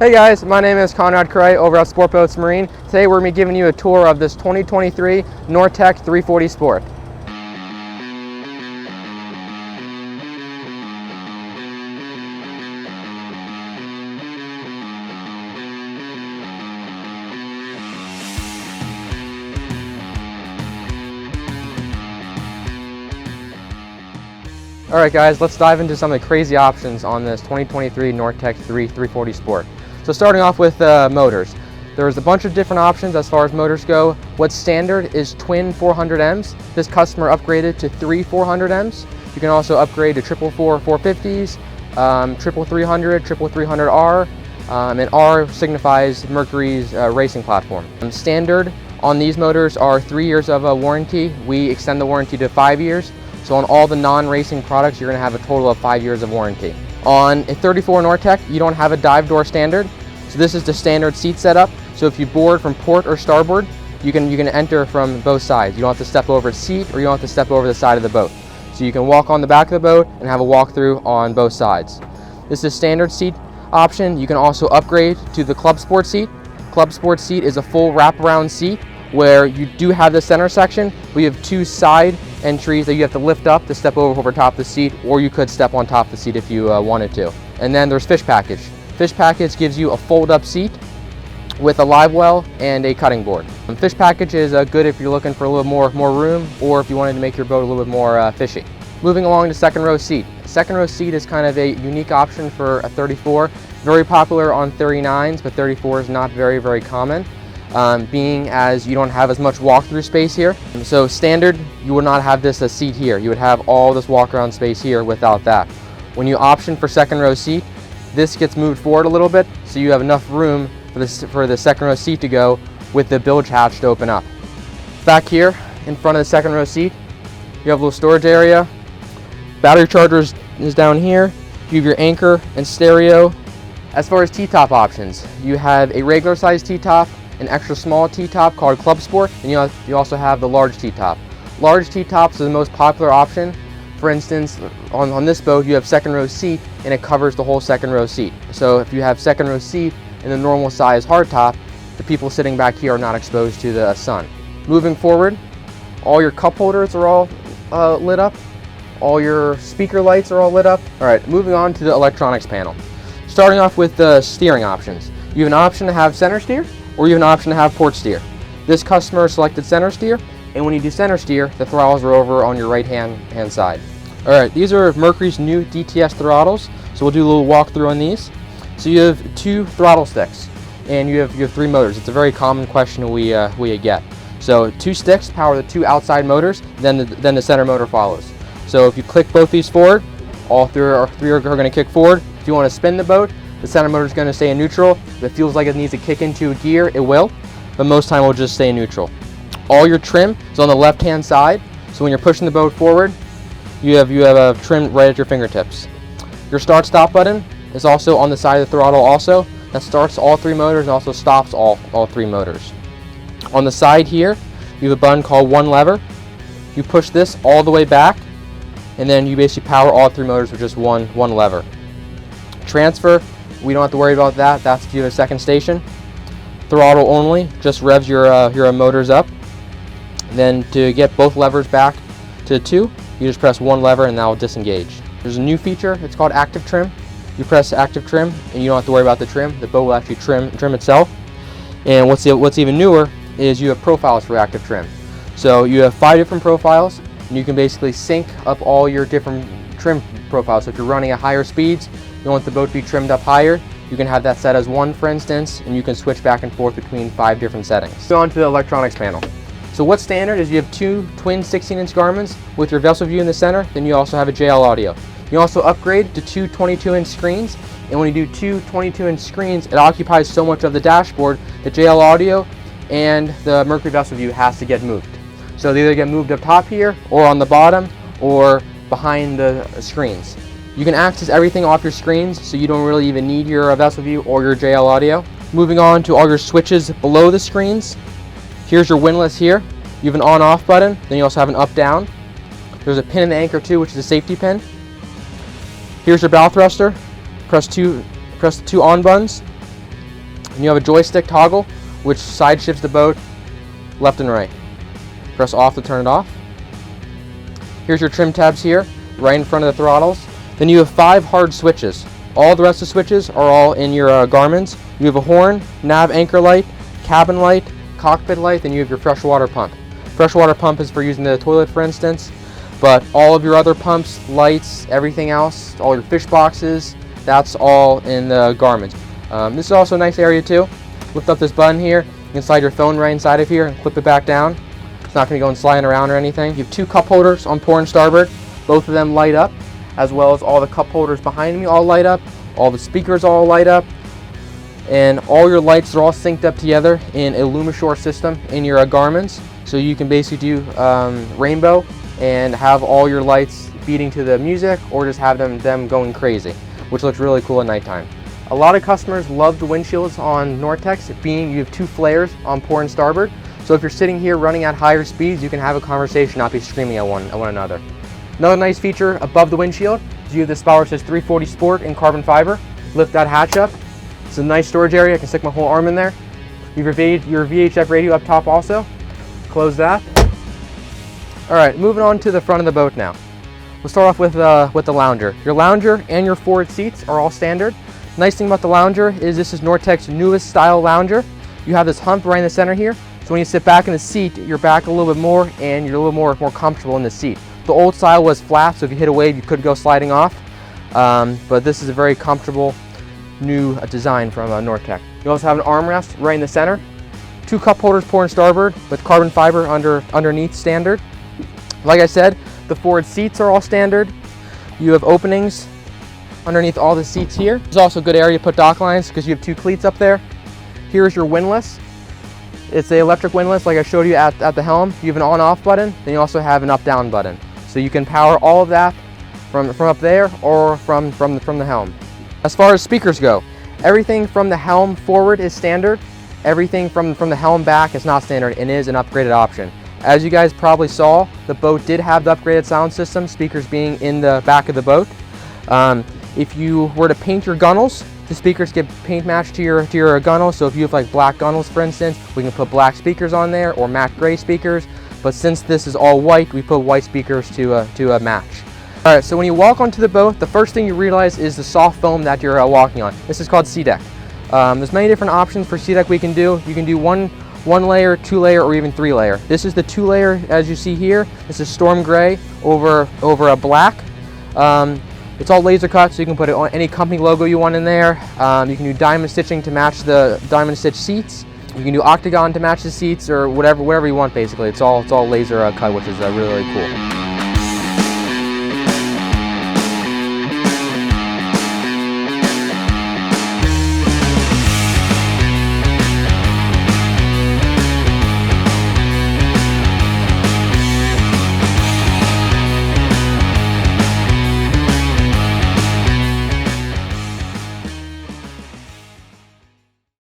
Hey guys, my name is Conrad Cray over at Sport Boats Marine. Today we're going to be giving you a tour of this 2023 Nortec 340 Sport. Alright guys, let's dive into some of the crazy options on this 2023 Nortec 340 Sport. So starting off with motors. There's a bunch of different options as far as motors go. What's standard is twin 400Ms. This customer upgraded to 3 400Ms. You can also upgrade to 444 450s, triple 300, triple 300R, and R signifies Mercury's racing platform. Standard on these motors are 3 years of a warranty. We extend the warranty to 5 years. So on all the non-racing products, you're going to have a total of 5 years of warranty. On a 34 Nortec, you don't have a dive door standard. So this is the standard seat setup. So if you board from port or starboard, you can enter from both sides. You don't have to step over a seat or you don't have to step over the side of the boat. So you can walk on the back of the boat and have a walkthrough on both sides. This is standard seat option. You can also upgrade to the Club Sport seat. Club Sport seat is a full wraparound seat where you do have the center section. We have two side entries that you have to lift up to step over top of the seat, or you could step on top of the seat if you wanted to. And then there's Fish Package. Fish Package gives you a fold-up seat with a live well and a cutting board. Fish Package is good if you're looking for a little more room, or if you wanted to make your boat a little bit more fishy. Moving along to second row seat. Second row seat is kind of a unique option for a 34. Very popular on 39s, but 34 is not very common. Being as you don't have as much walk-through space here. So standard, you would not have this seat here. You would have all this walk-around space here without that. When you option for second row seat, this gets moved forward a little bit, so you have enough room for the second row seat to go with the bilge hatch to open up. Back here, in front of the second row seat, you have a little storage area. Battery charger is down here. You have your anchor and stereo. As far as T-top options, you have a regular size T-top, an extra small T-top called Club Sport, and you also have the large T-top. Large T-tops are the most popular option. For instance, on this boat you have second row seat and it covers the whole second row seat. So if you have second row seat in the normal size hardtop, the people sitting back here are not exposed to the sun. Moving forward, all your cup holders are all lit up. All your speaker lights are all lit up. All right, moving on to the electronics panel. Starting off with the steering options. You have an option to have center steer, or you have an option to have port steer. This customer selected center steer, and when you do center steer, the throttles are over on your right hand side. All right, these are Mercury's new DTS throttles, so we'll do a little walkthrough on these. So you have two throttle sticks, and you have 3 motors. It's a very common question we get. So 2 sticks power the 2 outside motors, then the center motor follows. So if you click both these forward, all three are going to kick forward. If you want to spin the boat, the center motor is going to stay in neutral. If it feels like it needs to kick into a gear, it will, but most time it will just stay in neutral. All your trim is on the left-hand side, so when you're pushing the boat forward, you have a trim right at your fingertips. Your start-stop button is also on the side of the throttle also. That starts all 3 motors and also stops all 3 motors. On the side here, you have a button called one lever. You push this all the way back, and then you basically power all 3 motors with just one lever. Transfer, we don't have to worry about that. That's due to a second station. Throttle only, just revs your motors up. Then to get both levers back to 2, you just press one lever and that will disengage. There's a new feature, it's called active trim. You press active trim and you don't have to worry about the trim. The boat will actually trim itself. And what's even newer is you have profiles for active trim. So you have 5 different profiles, and you can basically sync up all your different trim profiles. So if you're running at higher speeds, you want the boat to be trimmed up higher, you can have that set as 1, for instance, and you can switch back and forth between 5 different settings. Go on to the electronics panel. So what's standard is you have 2 twin 16-inch Garmins with your vessel view in the center, then you also have a JL audio. You also upgrade to 2 22-inch screens, and when you do 2 22-inch screens, it occupies so much of the dashboard, the JL audio and the Mercury vessel view has to get moved. So they either get moved up top here, or on the bottom, or behind the screens. You can access everything off your screens, so you don't really even need your vessel view or your JL audio. Moving on to all your switches below the screens. Here's your windlass here. You have an on-off button, then you also have an up-down. There's a pin in the anchor too, which is a safety pin. Here's your bow thruster. Press the 2 on buttons, And you have a joystick toggle which side shifts the boat left and right. Press off to turn it off. Here's your trim tabs here, right in front of the throttles. Then you have 5 hard switches. All the rest of the switches are all in your Garmin's. You have a horn, nav anchor light, cabin light, cockpit light, then you have your freshwater pump. Freshwater pump is for using the toilet, for instance, but all of your other pumps, lights, everything else, all your fish boxes, that's all in the Garmin's. This is also a nice area too. Lift up this button here, you can slide your phone right inside of here and clip it back down. It's not going to go and sliding around or anything. You have 2 cup holders on port and starboard. Both of them light up, as well as all the cup holders behind me all light up. All the speakers all light up. And all your lights are all synced up together in a Lumishore system in your Garmin's. So you can basically do rainbow and have all your lights beating to the music, or just have them going crazy, which looks really cool at nighttime. A lot of customers love the windshields on Nortex, being you have 2 flares on port and starboard. So if you're sitting here running at higher speeds, you can have a conversation, not be screaming at one another. Another nice feature above the windshield is you have this Power says 340 Sport in carbon fiber. Lift that hatch up. It's a nice storage area. I can stick my whole arm in there. You have your VHF radio up top also. Close that. All right, moving on to the front of the boat now. We'll start off with the lounger. Your lounger and your forward seats are all standard. Nice thing about the lounger is this is Nortex's newest style lounger. You have this hump right in the center here. So when you sit back in the seat, you're back a little bit more and you're a little more comfortable in the seat. The old style was flat, so if you hit a wave, you could go sliding off. But this is a very comfortable new design from Nortex. You also have an armrest right in the center. 2 cup holders port and starboard with carbon fiber underneath standard. Like I said, the forward seats are all standard. You have openings underneath all the seats here. There's also a good area to put dock lines because you have 2 cleats up there. Here's your windlass. It's the electric windlass like I showed you at the helm. You have an on-off button, then you also have an up-down button. So you can power all of that from up there or from the helm. As far as speakers go, everything from the helm forward is standard. Everything from the helm back is not standard and is an upgraded option. As you guys probably saw, the boat did have the upgraded sound system, speakers being in the back of the boat. If you were to paint your gunnels, the speakers get paint matched to your gunnels. So if you have like black gunnels, for instance, we can put black speakers on there or matte gray speakers. But since this is all white, we put white speakers to match. All right, so when you walk onto the boat, the first thing you realize is the soft foam that you're walking on. This is called sea deck. There's many different options for sea deck we can do. You can do one layer, 2 layer, or even 3 layer. This is the 2 layer, as you see here. This is storm gray over a black. It's all laser cut, so you can put any company logo you want in there. You can do diamond stitching to match the diamond stitch seats. You can do octagon to match the seats, or whatever you want basically. It's all laser cut, which is really cool.